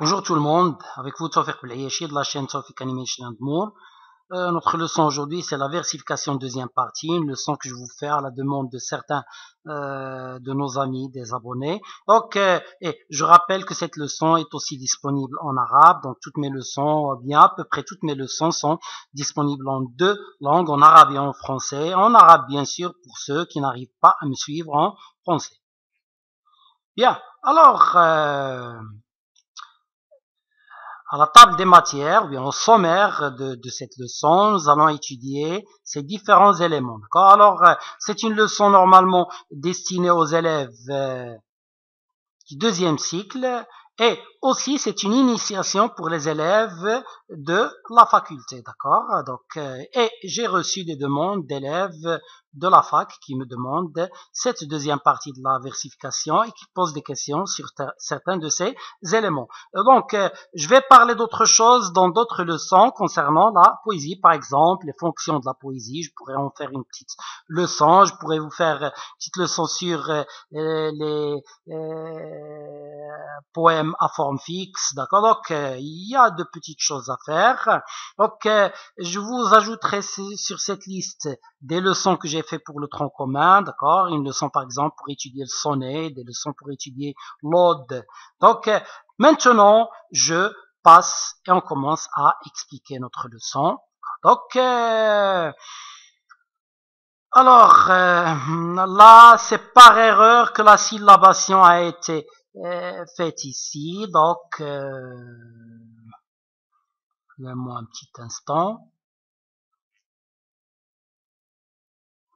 Bonjour tout le monde, avec vous Tawfiq Belayachi de la chaîne Tawfiq Animation and More. Notre leçon aujourd'hui c'est la versification deuxième partie, une leçon que je vais vous faire à la demande de certains de nos amis, des abonnés. Donc, et je rappelle que cette leçon est aussi disponible en arabe, donc toutes mes leçons, bien à peu près toutes mes leçons sont disponibles en deux langues, en arabe et en français. En arabe bien sûr pour ceux qui n'arrivent pas à me suivre en français. Bien, alors... à la table des matières, ou bien au sommaire de cette leçon, nous allons étudier ces différents éléments. D'accord? Alors, c'est une leçon normalement destinée aux élèves du deuxième cycle, et aussi c'est une initiation pour les élèves de la faculté, d'accord? Donc, et j'ai reçu des demandes d'élèves de la fac qui me demandent cette deuxième partie de la versification et qui posent des questions sur certains de ces éléments. Donc, je vais parler d'autres choses dans d'autres leçons concernant la poésie, par exemple, les fonctions de la poésie. Je pourrais en faire une petite leçon, je pourrais vous faire une petite leçon sur les poèmes à forme fixe, d'accord? Donc, il y a de petites choses à faire. Donc, je vous ajouterai sur cette liste des leçons que j'ai fait pour le tronc commun, d'accord? Une leçon, par exemple, pour étudier le sonnet, des leçons pour étudier l'ode. Donc, maintenant, je passe et on commence à expliquer notre leçon. Donc, alors, là, c'est par erreur que la syllabation a été faite ici. Donc, donnez-moi un petit instant.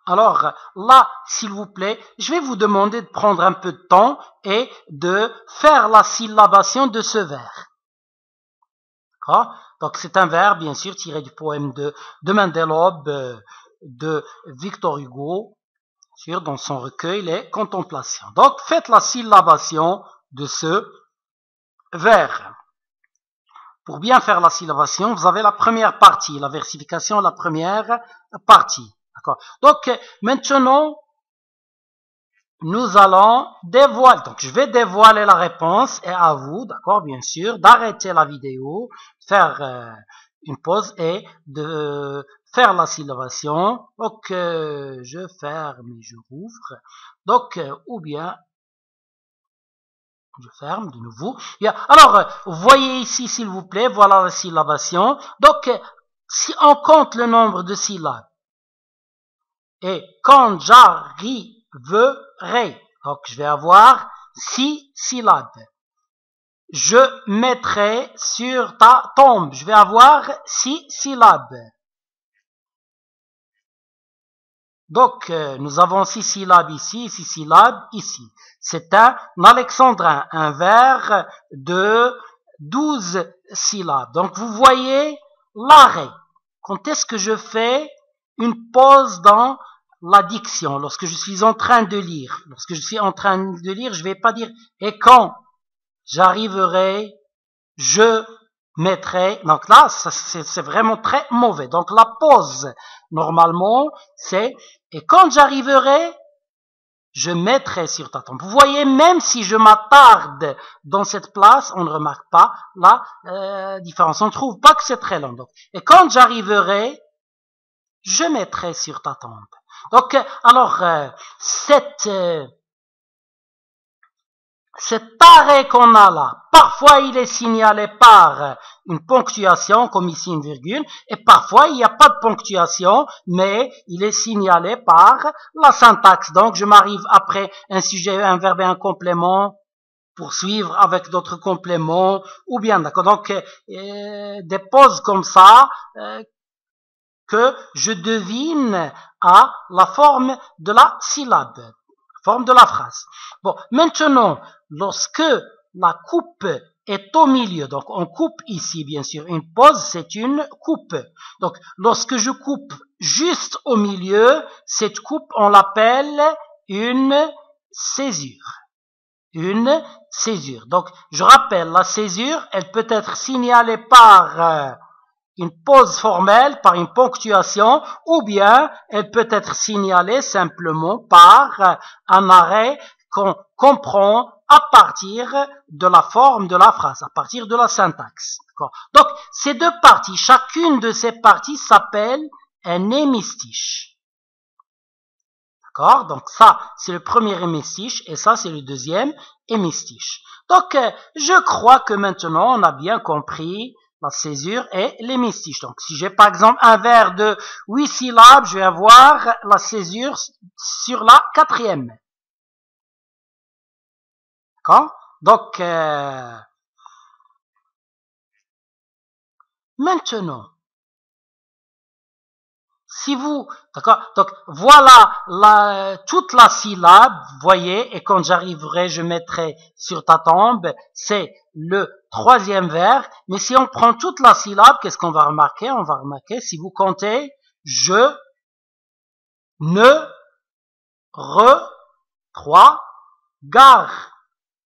Alors, là, s'il vous plaît, je vais vous demander de prendre un peu de temps et de faire la syllabation de ce vers. D'accord? Donc, c'est un vers, bien sûr, tiré du poème de Mendelob, de Victor Hugo, sûr, dans son recueil Les Contemplations. Donc, faites la syllabation de ce vers. Pour bien faire la syllabation, vous avez la première partie, la versification, la première partie. D'accord. Donc, maintenant, nous allons dévoiler. Donc, je vais dévoiler la réponse et à vous, d'accord, bien sûr, d'arrêter la vidéo, faire une pause et de faire la syllabation. Donc, je ferme et je rouvre. Donc, ou bien, je ferme de nouveau. Bien. Alors, vous voyez ici, s'il vous plaît, voilà la syllabation. Donc, si on compte le nombre de syllabes, et quand j'arriverai, donc je vais avoir 6 syllabes. Je mettrai sur ta tombe, je vais avoir 6 syllabes. Donc, nous avons 6 syllabes ici, 6 syllabes ici. C'est un alexandrin, un vers de 12 syllabes. Donc, vous voyez l'arrêt. Quand est-ce que je fais une pause dans la diction, lorsque je suis en train de lire? Lorsque je suis en train de lire, je ne vais pas dire « et quand j'arriverai, je mettrai ». Donc là, c'est vraiment très mauvais. Donc la pause, normalement, c'est « et quand j'arriverai, je mettrai sur ta tombe ». Vous voyez, même si je m'attarde dans cette place, on ne remarque pas la différence. On ne trouve pas que c'est très long. Donc, et quand j'arriverai, je mettrai sur ta tombe. Donc, alors, cet arrêt qu'on a là, parfois il est signalé par une ponctuation, comme ici une virgule, et parfois il n'y a pas de ponctuation, mais il est signalé par la syntaxe. Donc, je m'arrive après un sujet, un verbe et un complément, poursuivre avec d'autres compléments, ou bien, d'accord, donc, des pauses comme ça, que je devine à la forme de la syllabe, forme de la phrase. Bon, maintenant, lorsque la coupe est au milieu, donc on coupe ici, bien sûr, une pause, c'est une coupe. Donc, lorsque je coupe juste au milieu, cette coupe, on l'appelle une césure. Une césure. Donc, je rappelle, la césure, elle peut être signalée par une pause formelle, par une ponctuation, ou bien elle peut être signalée simplement par un arrêt qu'on comprend à partir de la forme de la phrase, à partir de la syntaxe. Donc, ces deux parties, chacune de ces parties s'appelle un hémistiche. D'accord? Donc ça, c'est le premier hémistiche et ça, c'est le deuxième hémistiche. Donc, je crois que maintenant, on a bien compris la césure et l'hémistiche. Donc, si j'ai par exemple un vers de 8 syllabes, je vais avoir la césure sur la quatrième. D'accord? Donc, maintenant, si vous, d'accord, donc voilà toute la syllabe, voyez, et quand j'arriverai, je mettrai sur ta tombe, c'est le troisième vers, mais si on prend toute la syllabe, qu'est-ce qu'on va remarquer? On va remarquer, si vous comptez, je, ne, re, 3, gare,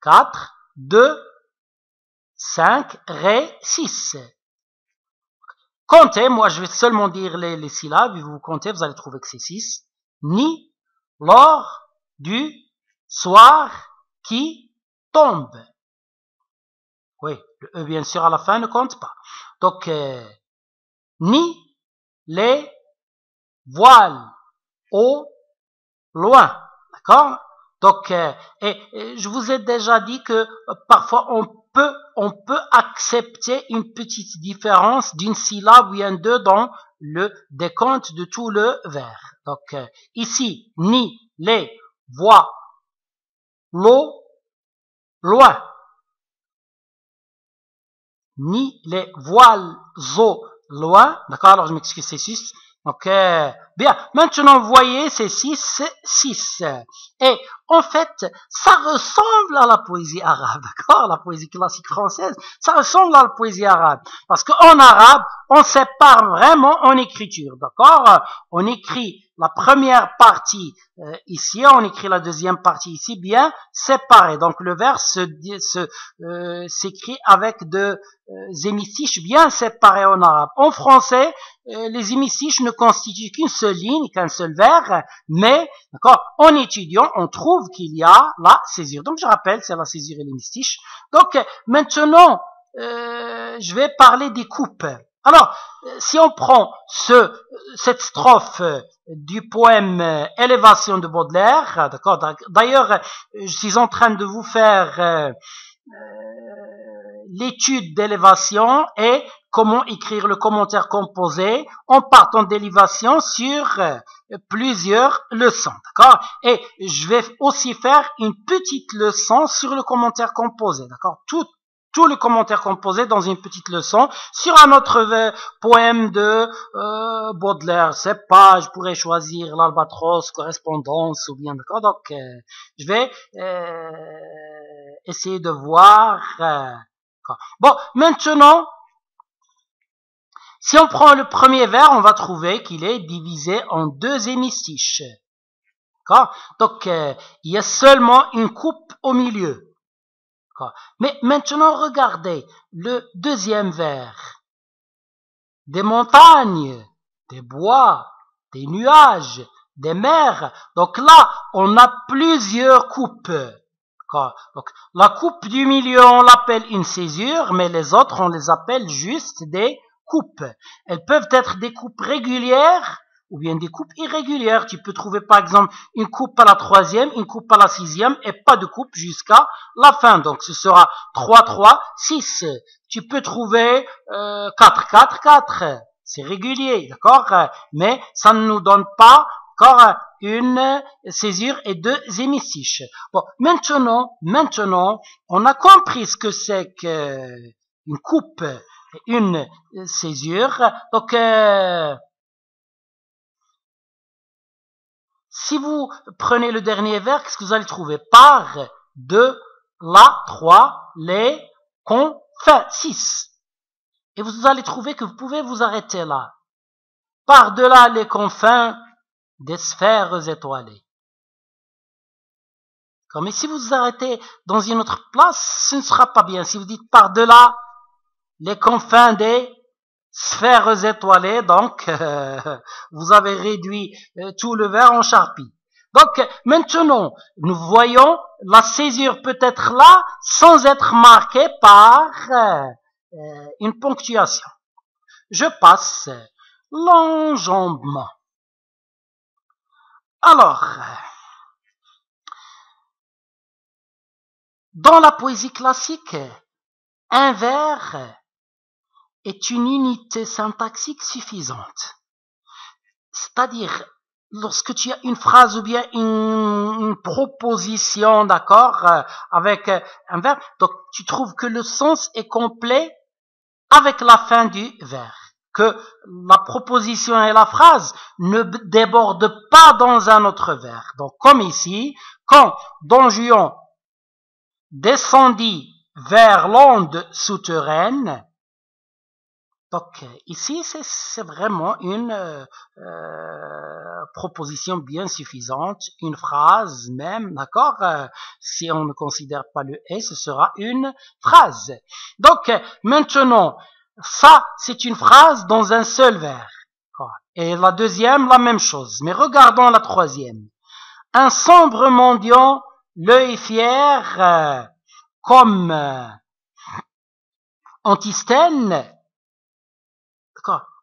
4, 2, 5, ré, 6. Comptez, moi je vais seulement dire les syllabes, et vous comptez, vous allez trouver que c'est 6. Ni, lors, du, soir, qui, tombe. Oui, le E bien sûr à la fin ne compte pas. Donc, ni, les, voiles, au, loin. D'accord? Donc, et je vous ai déjà dit que parfois on peut accepter une petite différence d'une syllabe ou un deux dans le décompte de tout le vers. Donc, ici, ni, les, voix, l'eau, loin. Ni, les, voiles, eaux, loin. D'accord? Alors, je m'excuse, c'est 6. Ok, bien. Maintenant, vous voyez, c'est 6, 6. Et en fait, ça ressemble à la poésie arabe, d'accord? La poésie classique française, ça ressemble à la poésie arabe. Parce qu'en arabe, on sépare vraiment en écriture, d'accord? On écrit la première partie ici, on écrit la deuxième partie ici, bien séparée. Donc le vers s'écrit avec deux hémistiches bien séparés en arabe. En français, les hémistiches ne constituent qu'une seule ligne, qu'un seul vers, mais d'accord, en étudiant, on trouve qu'il y a la césure. Donc je rappelle, c'est la césure et l'hémistiche. Donc maintenant, je vais parler des coupes. Alors, si on prend cette strophe du poème Élévation de Baudelaire, d'accord, d'ailleurs, je suis en train de vous faire l'étude d'élévation et comment écrire le commentaire composé en partant d'élévation sur plusieurs leçons, d'accord? Et je vais aussi faire une petite leçon sur le commentaire composé, d'accord? Tout le commentaire composé dans une petite leçon sur un autre poème de Baudelaire. C'est pas, je pourrais choisir l'Albatros, correspondance ou bien, d'accord? Donc, je vais essayer de voir. Bon, maintenant, si on prend le premier vers, on va trouver qu'il est divisé en deux hémistiches. D'accord? Donc, il y a seulement une coupe au milieu. Mais maintenant, regardez le deuxième vers. Des montagnes, des bois, des nuages, des mers. Donc là, on a plusieurs coupes. Donc, la coupe du milieu, on l'appelle une césure, mais les autres, on les appelle juste des coupes. Elles peuvent être des coupes régulières ou bien des coupes irrégulières. Tu peux trouver par exemple une coupe à la troisième, une coupe à la sixième et pas de coupe jusqu'à la fin. Donc ce sera 3, 3, 6. Tu peux trouver 4, 4, 4. C'est régulier, d'accord? Mais ça ne nous donne pas encore une césure et deux hémistiches. Bon, maintenant, on a compris ce que c'est qu'une coupe et une césure. Donc, si vous prenez le dernier vers, qu'est-ce que vous allez trouver? Par, de, la, 3, les, confins, 6. Et vous allez trouver que vous pouvez vous arrêter là. Par-delà les confins des sphères étoilées. Mais si vous vous arrêtez dans une autre place, ce ne sera pas bien. Si vous dites par-delà les confins des sphères étoilées, donc vous avez réduit tout le vers en charpie. Donc, maintenant, nous voyons la césure peut être là sans être marquée par une ponctuation. Je passe l'enjambement. Alors, dans la poésie classique, un vers est une unité syntaxique suffisante. C'est-à-dire, lorsque tu as une phrase ou bien une proposition, d'accord, avec un verbe, donc tu trouves que le sens est complet avec la fin du vers, que la proposition et la phrase ne débordent pas dans un autre vers. Donc, comme ici, quand Don Juan descendit vers l'onde souterraine, donc ici c'est vraiment une proposition bien suffisante, une phrase même, d'accord, si on ne considère pas le et, ce sera une phrase. Donc maintenant, ça c'est une phrase dans un seul vers, et la deuxième la même chose, mais regardons la troisième. Un sombre mendiant, l'œil fier, comme Antisthène.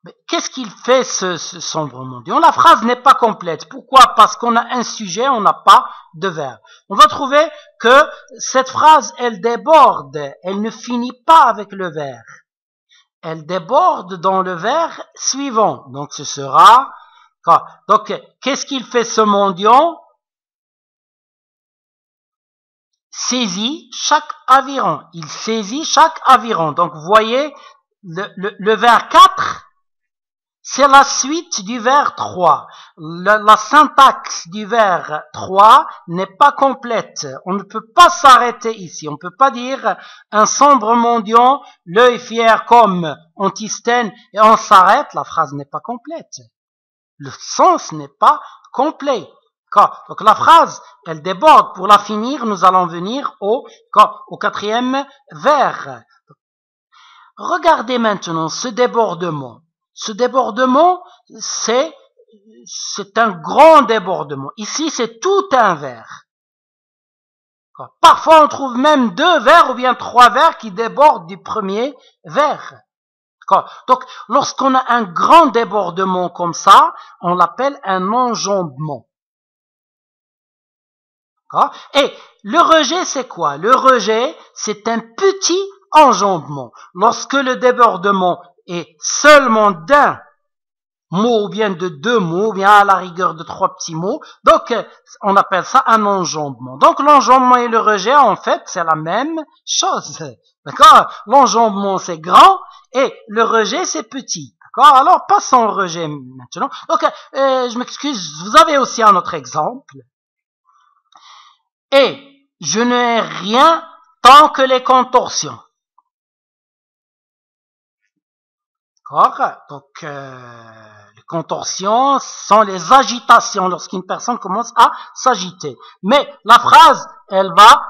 Mais qu'est-ce qu'il fait ce sombre mendiant? La phrase n'est pas complète. Pourquoi? Parce qu'on a un sujet, on n'a pas de verbe. On va trouver que cette phrase, elle déborde, elle ne finit pas avec le vers. Elle déborde dans le vers suivant. Donc ce sera... Donc qu'est-ce qu'il fait ce mendiant? Saisit chaque aviron. Il saisit chaque aviron. Donc vous voyez, le vers 4, c'est la suite du vers 3. La syntaxe du vers 3 n'est pas complète. On ne peut pas s'arrêter ici. On ne peut pas dire un sombre mendiant, l'œil fier comme Antisthène, et on s'arrête. La phrase n'est pas complète. Le sens n'est pas complet. Donc la phrase, elle déborde. Pour la finir, nous allons venir au quatrième vers. Regardez maintenant ce débordement. Ce débordement, c'est un grand débordement. Ici, c'est tout un vers. Parfois, on trouve même 2 vers ou bien 3 vers qui débordent du premier vers. Donc, lorsqu'on a un grand débordement comme ça, on l'appelle un enjambement. Et le rejet, c'est quoi? Le rejet, c'est un petit enjambement. Lorsque le débordement est seulement d'un mot ou bien de 2 mots, ou bien à la rigueur de 3 petits mots, donc on appelle ça un enjambement. Donc l'enjambement et le rejet, en fait, c'est la même chose. D'accord? L'enjambement, c'est grand et le rejet, c'est petit. D'accord? Alors passons au rejet maintenant. Donc je m'excuse, vous avez aussi un autre exemple. Et je n'ai rien tant que les contorsions. D'accord? Donc, les contorsions sont les agitations lorsqu'une personne commence à s'agiter. Mais la phrase, elle va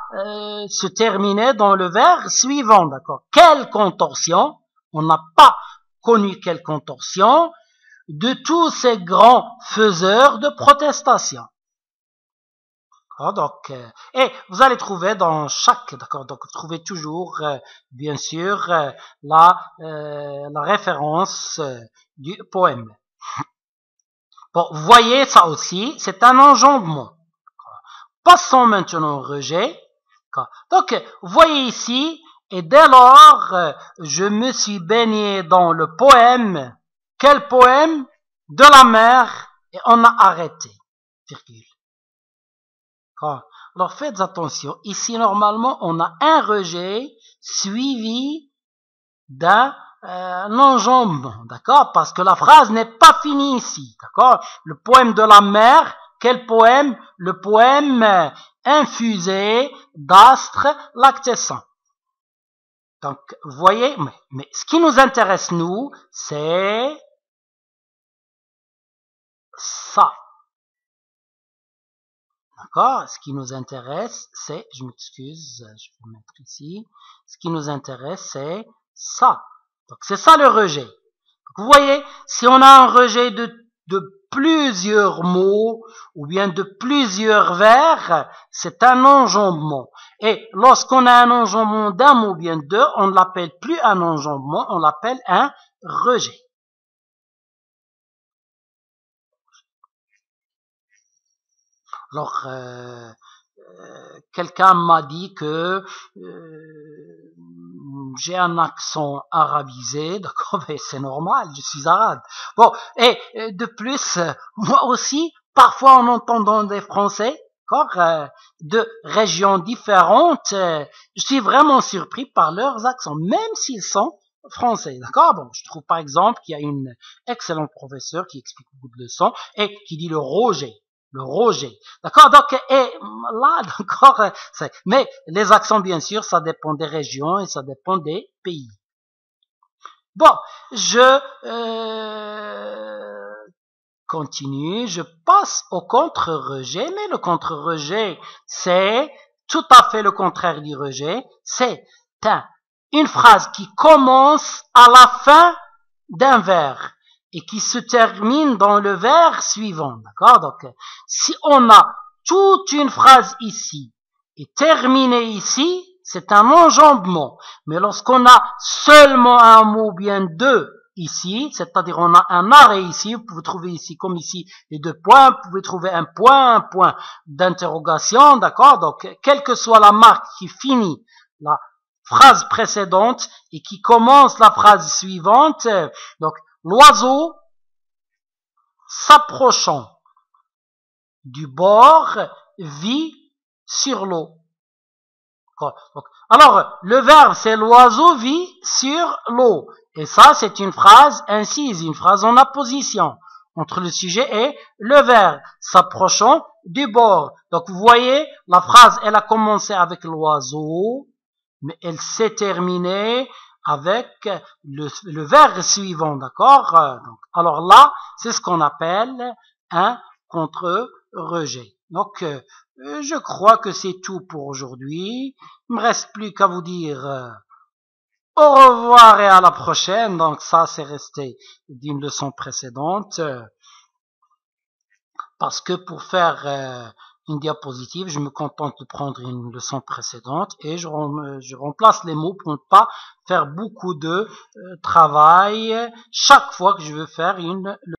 se terminer dans le vers suivant. D'accord? Quelle contorsion? On n'a pas connu quelle contorsion de tous ces grands faiseurs de protestation. Donc, et vous allez trouver dans chaque, d'accord, donc vous trouvez toujours, bien sûr, la référence du poème. Bon, vous voyez ça aussi, c'est un enjambement. Passons maintenant au rejet. Donc, vous voyez ici, et dès lors, je me suis baigné dans le poème. Quel poème? De la mer, et on a arrêté. Virgule. Alors faites attention, ici normalement on a un rejet suivi d'un enjambement, d'accord? Parce que la phrase n'est pas finie ici, d'accord? Le poème de la mer, quel poème? Le poème infusé d'astres lactescents. Donc vous voyez, mais ce qui nous intéresse nous, c'est ça. D'accord? Ce qui nous intéresse, c'est, je m'excuse, je vais mettre ici, ce qui nous intéresse, c'est ça. Donc c'est ça le rejet. Donc, vous voyez, si on a un rejet de plusieurs mots ou bien de plusieurs vers, c'est un enjambement. Et lorsqu'on a un enjambement d'un mot ou bien deux, on ne l'appelle plus un enjambement, on l'appelle un rejet. Alors, quelqu'un m'a dit que j'ai un accent arabisé, d'accord, mais c'est normal, je suis arabe. Bon, et de plus, moi aussi, parfois en entendant des Français, d'accord, de régions différentes, je suis vraiment surpris par leurs accents, même s'ils sont français, d'accord. Bon, je trouve par exemple qu'il y a une excellente professeure qui explique beaucoup de leçons et qui dit le rejet. Le rejet. D'accord? Donc, et là, d'accord, mais les accents, bien sûr, ça dépend des régions et ça dépend des pays. Bon, je continue, je passe au contre-rejet, mais le contre-rejet, c'est tout à fait le contraire du rejet. C'est une phrase qui commence à la fin d'un vers et qui se termine dans le vers suivant, d'accord? Donc, si on a toute une phrase ici et terminée ici, c'est un enjambement. Mais lorsqu'on a seulement un mot ou bien deux ici, c'est-à-dire on a un arrêt ici, vous pouvez trouver ici, comme ici, les deux points, vous pouvez trouver un point d'interrogation, d'accord? Donc, quelle que soit la marque qui finit la phrase précédente et qui commence la phrase suivante, donc, l'oiseau s'approchant du bord vit sur l'eau. Alors, le verbe c'est l'oiseau vit sur l'eau. Et ça, c'est une phrase incise, une phrase en apposition entre le sujet et le verbe s'approchant du bord. Donc, vous voyez, la phrase, elle a commencé avec l'oiseau, mais elle s'est terminée avec le verbe suivant, d'accord? Alors là, c'est ce qu'on appelle un contre-rejet. Donc, je crois que c'est tout pour aujourd'hui. Il me reste plus qu'à vous dire au revoir et à la prochaine. Donc ça, c'est resté d'une leçon précédente. Parce que pour faire une diapositive, je me contente de prendre une leçon précédente et je remplace les mots pour ne pas faire beaucoup de travail chaque fois que je veux faire une leçon.